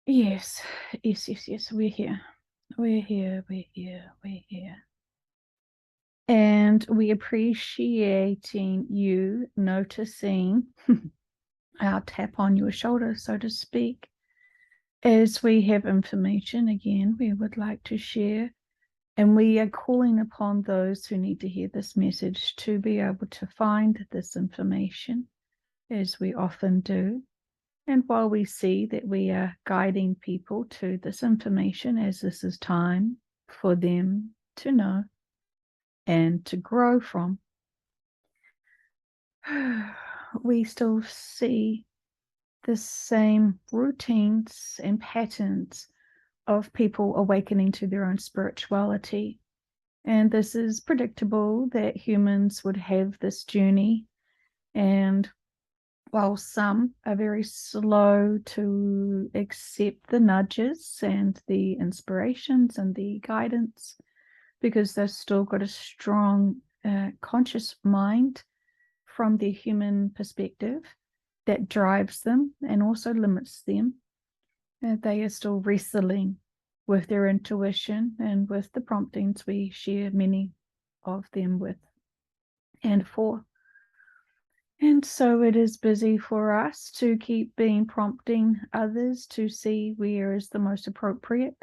Yes, yes. We're here. We're here. We're here. We're here. And we appreciating you noticing our tap on your shoulder, so to speak, as we have information again we would like to share. And we are calling upon those who need to hear this message to be able to find this information, as we often do. And while we see that we are guiding people to this information, as this is time for them to know and to grow from, we still see the same routines and patterns of people awakening to their own spirituality. And this is predictable that humans would have this journey. And while some are very slow to accept the nudges and the inspirations and the guidance, because they've still got a strong conscious mind from the human perspective that drives them and also limits them, they are still wrestling with their intuition and with the promptings we share many of them with and for. And so it is busy for us to keep being prompting others to see where is the most appropriate.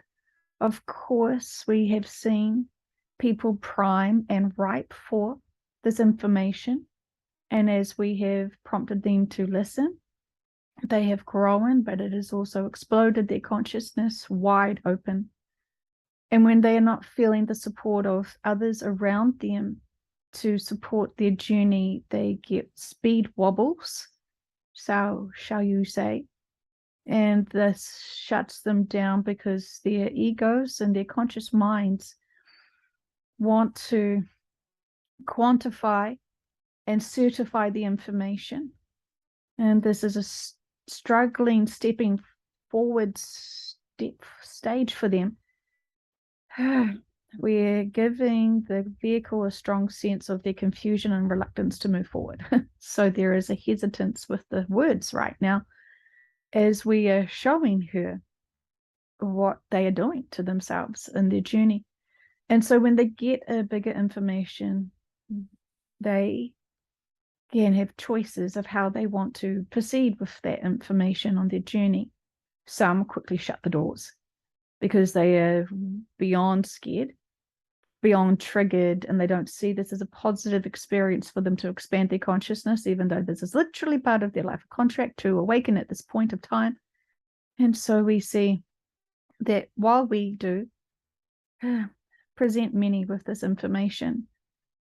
Of course, we have seen people prime and ripe for this information. And as we have prompted them to listen, they have grown, but it has also exploded their consciousness wide open. And when they are not feeling the support of others around them to support their journey, they get speed wobbles, so shall you say. And this shuts them down because their egos and their conscious minds want to quantify and certify the information. And this is a struggling, stepping forward stage for them. We're giving the vehicle a strong sense of their confusion and reluctance to move forward. So there is a hesitance with the words right now, as we are showing her what they are doing to themselves in their journey. And so when they get a bigger information, they can have choices of how they want to proceed with that information on their journey. Some quickly shut the doors because they are beyond scared, beyond triggered, and they don't see this as a positive experience for them to expand their consciousness, even though this is literally part of their life contract to awaken at this point of time. And so we see that while we do present many with this information,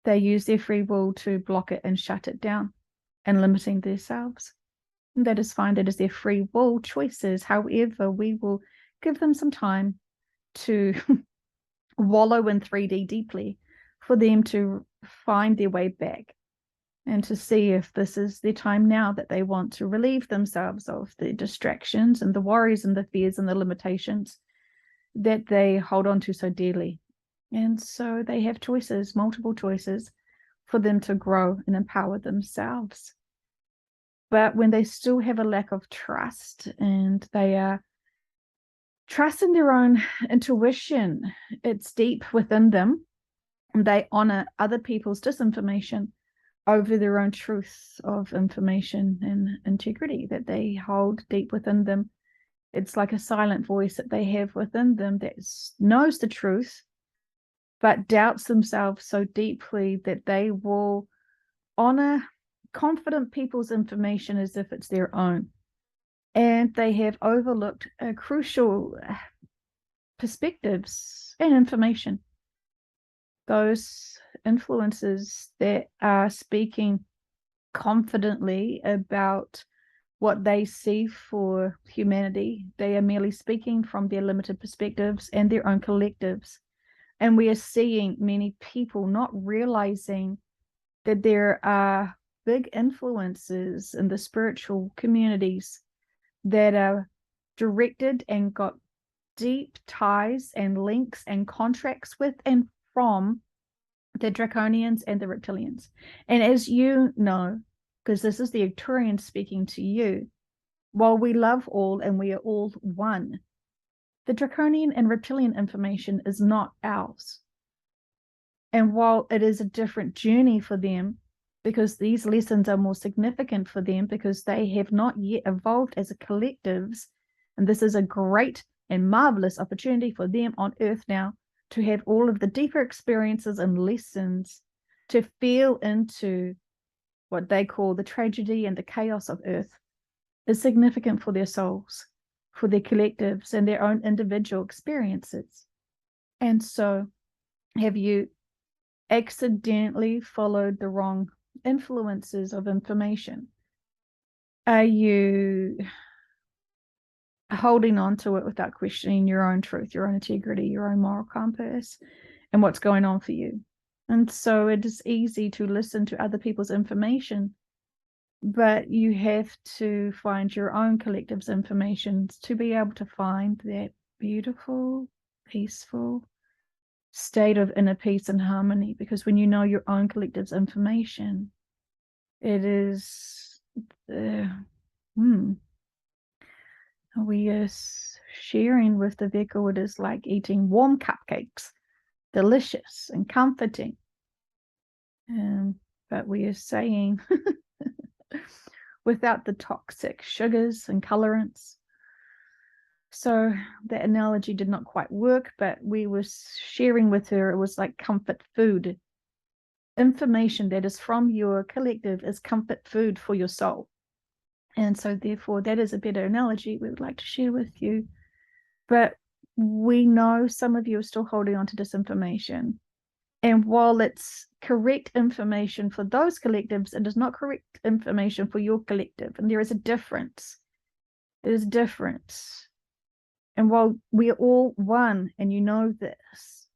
they use their free will to block it and shut it down and limiting themselves. And that is fine. That is their free will choices. However, we will give them some time to wallow in 3D deeply for them to find their way back and to see if this is their time now that they want to relieve themselves of the distractions and the worries and the fears and the limitations that they hold on to so dearly. And so they have choices, multiple choices, for them to grow and empower themselves. But when they still have a lack of trust and they are trusting their own intuition, it's deep within them, and they honor other people's disinformation over their own truth of information and integrity that they hold deep within them. It's like a silent voice that they have within them that knows the truth, but doubts themselves so deeply that they will honor confident people's information as if it's their own. And they have overlooked crucial perspectives and information. Those influences that are speaking confidently about what they see for humanity, they are merely speaking from their limited perspectives and their own collectives. And we are seeing many people not realizing that there are big influences in the spiritual communities that are directed and got deep ties and links and contracts with and from the Draconians and the Reptilians. And as you know, because this is the Arcturian speaking to you, while we love all and we are all one, The draconian and reptilian information is not ours. And while it is a different journey for them, because these lessons are more significant for them because they have not yet evolved as a collectives, and this is a great and marvelous opportunity for them on Earth now to have all of the deeper experiences and lessons to feel into what they call the tragedy and the chaos of Earth is significant for their souls, for their collectives and their own individual experiences. And so have you accidentally followed the wrong influences of information? Are you holding on to it without questioning your own truth, your own integrity, your own moral compass, and what's going on for you? And so it is easy to listen to other people's information, but you have to find your own collective's information to be able to find that beautiful, peaceful state of inner peace and harmony. Because when you know your own collective's information, it is we are sharing with the vehicle. It is like eating warm cupcakes, delicious and comforting. But we are saying without the toxic sugars and colorants. So that analogy did not quite work, but we were sharing with her, it was like comfort food. Information that is from your collective is comfort food for your soul. And so therefore that is a better analogy we would like to share with you. But we know some of you are still holding on to disinformation. And while it's correct information for those collectives, it is not correct information for your collective. And there is a difference. There's a difference. And while we are all one, and you know this,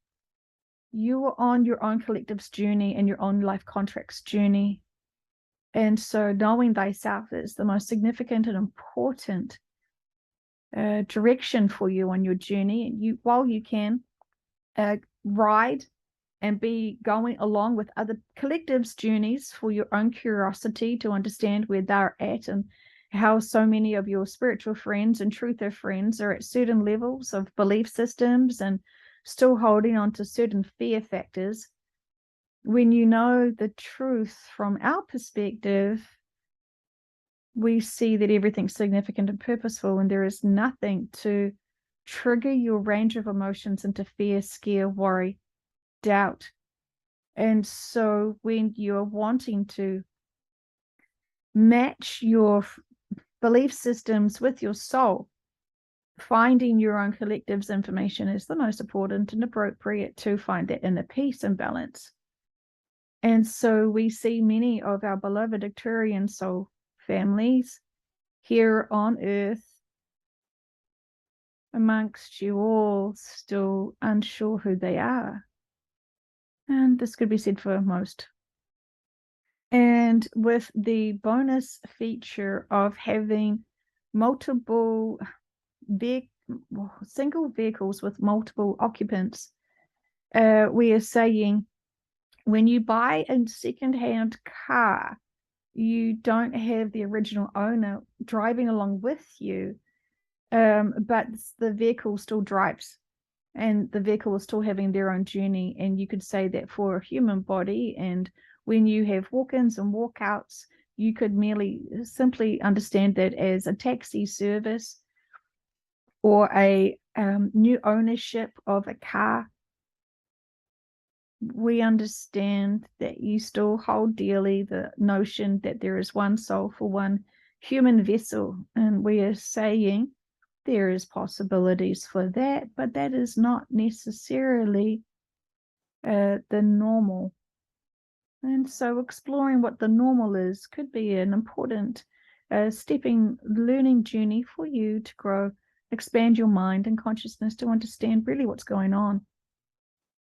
you are on your own collective's journey and your own life contract's journey. And so knowing thyself is the most significant and important direction for you on your journey. And you, while you can ride and be going along with other collectives' journeys for your own curiosity to understand where they're at and how so many of your spiritual friends and truther friends are at certain levels of belief systems and still holding on to certain fear factors. When you know the truth from our perspective, we see that everything's significant and purposeful, and there is nothing to trigger your range of emotions into fear, scare, worry, doubt. And so when you're wanting to match your belief systems with your soul, finding your own collective's information is the most important and appropriate to find that inner peace and balance. And so we see many of our beloved Arcturian soul families here on Earth amongst you all still unsure who they are. And this could be said for most. And with the bonus feature of having multiple single vehicles with multiple occupants, we are saying when you buy a second-hand car, you don't have the original owner driving along with you, but the vehicle still drives, and the vehicle is still having their own journey. And you could say that for a human body. And when you have walk-ins and walk-outs, you could merely simply understand that as a taxi service or a new ownership of a car. We understand that you still hold dearly the notion that there is one soul for one human vessel, and we are saying there is possibilities for that, but that is not necessarily the normal. And so exploring what the normal is could be an important learning journey for you to grow, expand your mind and consciousness to understand really what's going on.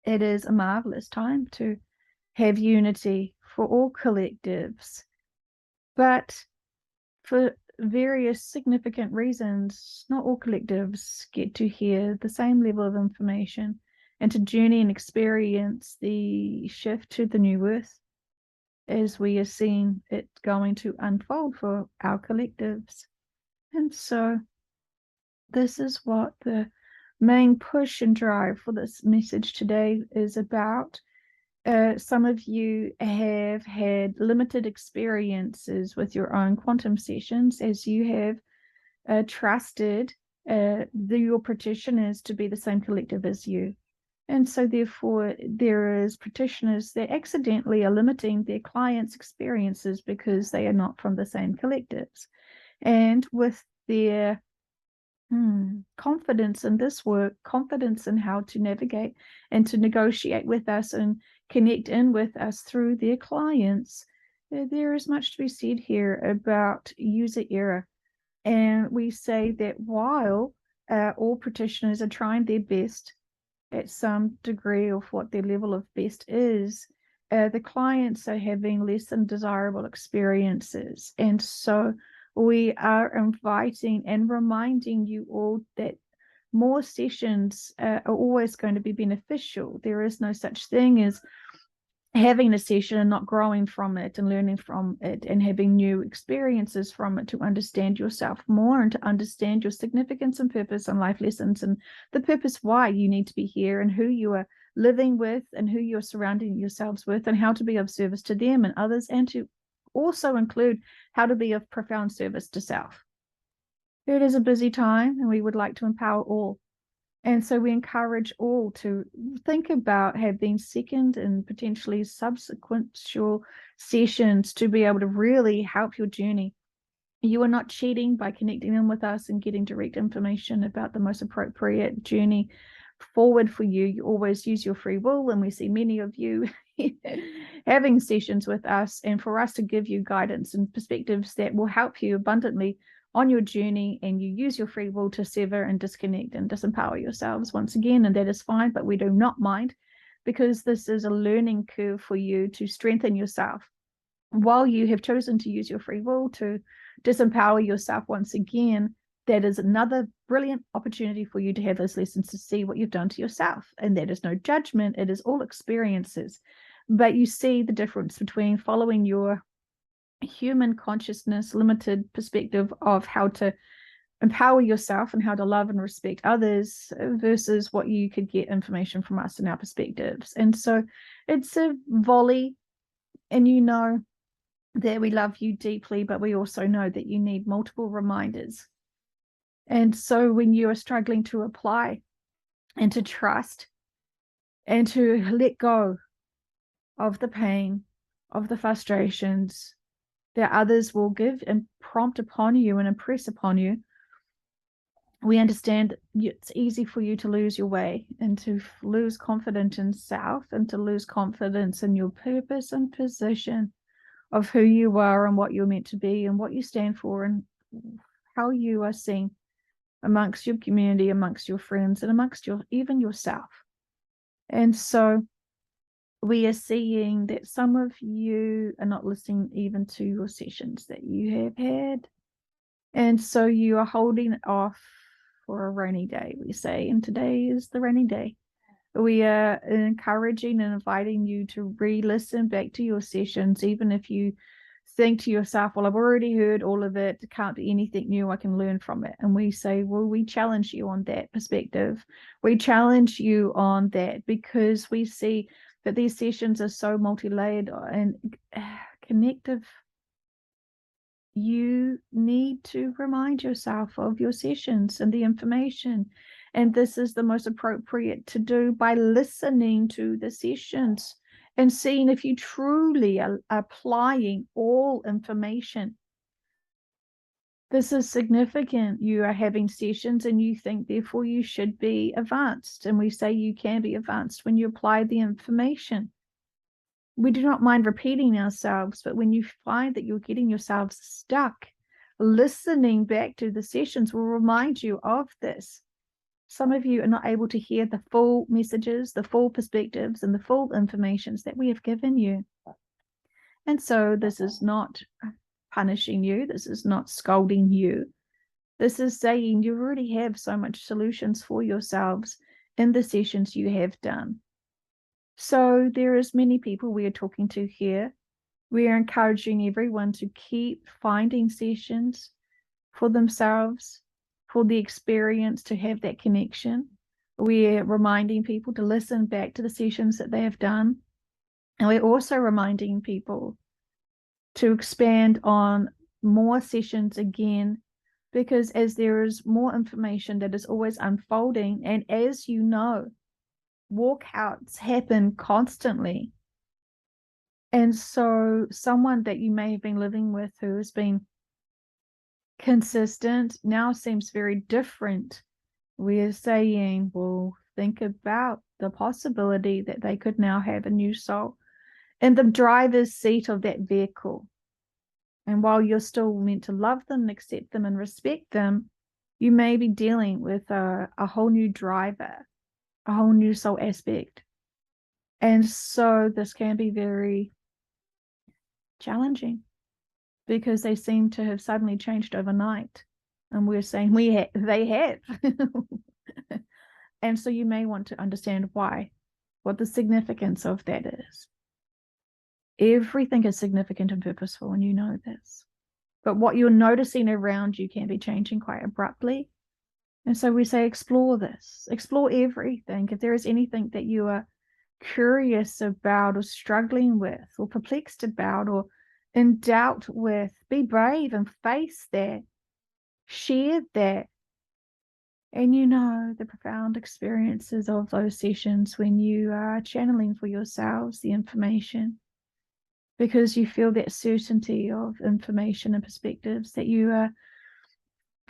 It is a marvelous time to have unity for all collectives, but for various significant reasons, not all collectives get to hear the same level of information and to journey and experience the shift to the new earth as we are seeing it going to unfold for our collectives. And so this is what the main push and drive for this message today is about some of you have had limited experiences with your own quantum sessions as you have trusted your practitioners to be the same collective as you. And so therefore there is practitioners that accidentally are limiting their clients' experiences because they are not from the same collectives. And with their confidence in this work, confidence in how to navigate and to negotiate with us and connect in with us through their clients, there is much to be said here about user error. And we say that while all practitioners are trying their best at some degree of what their level of best is, the clients are having less than desirable experiences. And so we are inviting and reminding you all that more sessions are always going to be beneficial. There is no such thing as having a session and not growing from it and learning from it and having new experiences from it to understand yourself more and to understand your significance and purpose and life lessons and the purpose why you need to be here and who you are living with and who you're surrounding yourselves with and how to be of service to them and others, and to also include how to be of profound service to self. It is a busy time and we would like to empower all. And so we encourage all to think about having second and potentially subsequent sessions to be able to really help your journey. You are not cheating by connecting in with us and getting direct information about the most appropriate journey forward for you. You always use your free will, and we see many of you having sessions with us, and for us to give you guidance and perspectives that will help you abundantly on your journey, and you use your free will to sever and disconnect and disempower yourselves once again, and that is fine, but we do not mind, because this is a learning curve for you to strengthen yourself. While you have chosen to use your free will to disempower yourself once again, that is another brilliant opportunity for you to have those lessons to see what you've done to yourself. And that is no judgment, it is all experiences. But you see the difference between following your human consciousness limited perspective of how to empower yourself and how to love and respect others versus what you could get information from us and our perspectives. And so it's a volley, and you know that we love you deeply, but we also know that you need multiple reminders. And so when you are struggling to apply and to trust and to let go of the pain, of the frustrations that others will give and prompt upon you and impress upon you, we understand it's easy for you to lose your way and to lose confidence in self and to lose confidence in your purpose and position of who you are and what you're meant to be and what you stand for and how you are seen amongst your community, amongst your friends, and amongst even yourself. And so we are seeing that some of you are not listening even to your sessions that you have had. And so you are holding it off for a rainy day, we say, and today is the rainy day. We are encouraging and inviting you to re-listen back to your sessions, even if you think to yourself, well, I've already heard all of it, can't be anything new I can learn from it. And we say, well, we challenge you on that perspective. We challenge you on that because we see that these sessions are so multi-layered and connective. You need to remind yourself of your sessions and the information. And this is the most appropriate to do by listening to the sessions and seeing if you truly are applying all information. This is significant. You are having sessions and you think, therefore, you should be advanced. And we say you can be advanced when you apply the information. We do not mind repeating ourselves, but when you find that you're getting yourselves stuck, listening back to the sessions will remind you of this. Some of you are not able to hear the full messages, the full perspectives, and the full informations that we have given you. And so this is not punishing you. This is not scolding you. This is saying you already have so much solutions for yourselves in the sessions you have done. So there is many people we are talking to here. We are encouraging everyone to keep finding sessions for themselves, for the experience to have that connection. We're reminding people to listen back to the sessions that they have done. And we're also reminding people to expand on more sessions again, because as there is more information that is always unfolding, and as you know, walkouts happen constantly. And so someone that you may have been living with who has been consistent now seems very different. We're saying, well, think about the possibility that they could now have a new soul in the driver's seat of that vehicle. And while you're still meant to love them, accept them, and respect them, you may be dealing with a whole new driver, a whole new soul aspect. And so this can be very challenging because they seem to have suddenly changed overnight. And we're saying they have. And so you may want to understand why, what the significance of that is. Everything is significant and purposeful, and you know this. But what you're noticing around you can be changing quite abruptly. And so we say, explore this, explore everything. If there is anything that you are curious about or struggling with or perplexed about or in doubt with, be brave and face that, share that. And you know the profound experiences of those sessions when you are channeling for yourselves the information, because you feel that certainty of information and perspectives that you are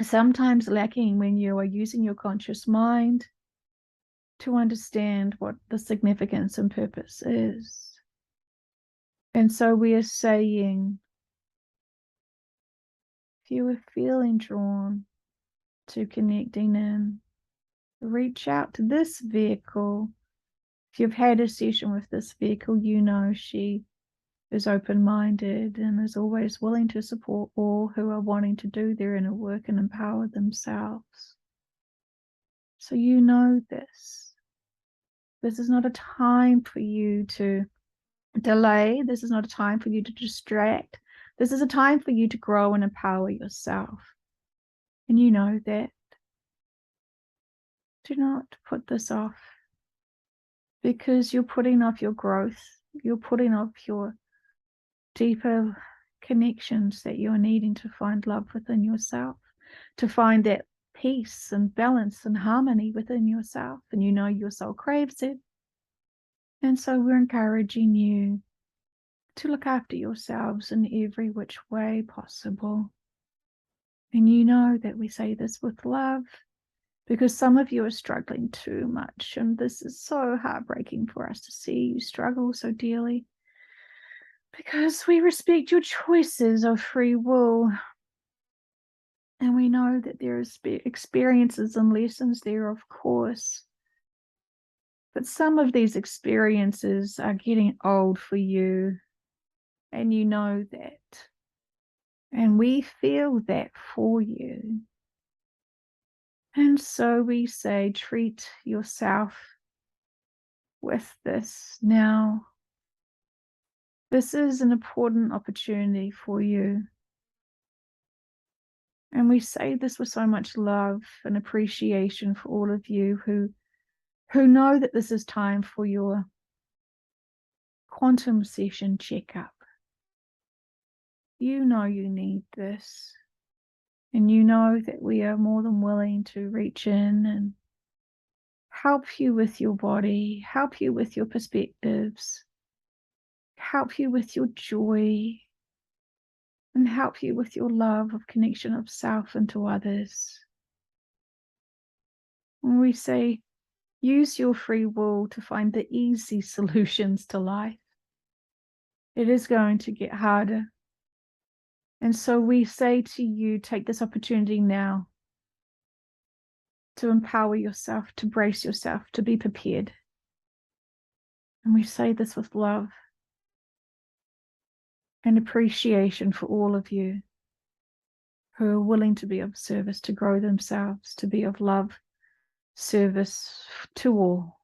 sometimes lacking when you are using your conscious mind to understand what the significance and purpose is. And so we are saying, if you are feeling drawn to connecting in, reach out to this vehicle. If you've had a session with this vehicle, you know she is open-minded and is always willing to support all who are wanting to do their inner work and empower themselves. So you know this. This is not a time for you to delay. This is not a time for you to distract. This is a time for you to grow and empower yourself. And you know that. Do not put this off, because you're putting off your growth. You're putting off your deeper connections that you're needing to find love within yourself, to find that peace and balance and harmony within yourself. And you know your soul craves it. And so we're encouraging you to look after yourselves in every which way possible. And you know that we say this with love, because some of you are struggling too much, and this is so heartbreaking for us to see you struggle so dearly, because we respect your choices of free will, and we know that there is experiences and lessons there, of course, but some of these experiences are getting old for you, and you know that, and we feel that for you. And so we say, treat yourself with this now. This is an important opportunity for you. And we say this with so much love and appreciation for all of you who know that this is time for your quantum session checkup. You know you need this. And you know that we are more than willing to reach in and help you with your body, help you with your perspectives, help you with your joy, and help you with your love of connection of self and to others. When we say, use your free will to find the easy solutions to life, it is going to get harder. And so we say to you, take this opportunity now to empower yourself, to brace yourself, to be prepared. And we say this with love and appreciation for all of you who are willing to be of service, to grow themselves, to be of love, service to all.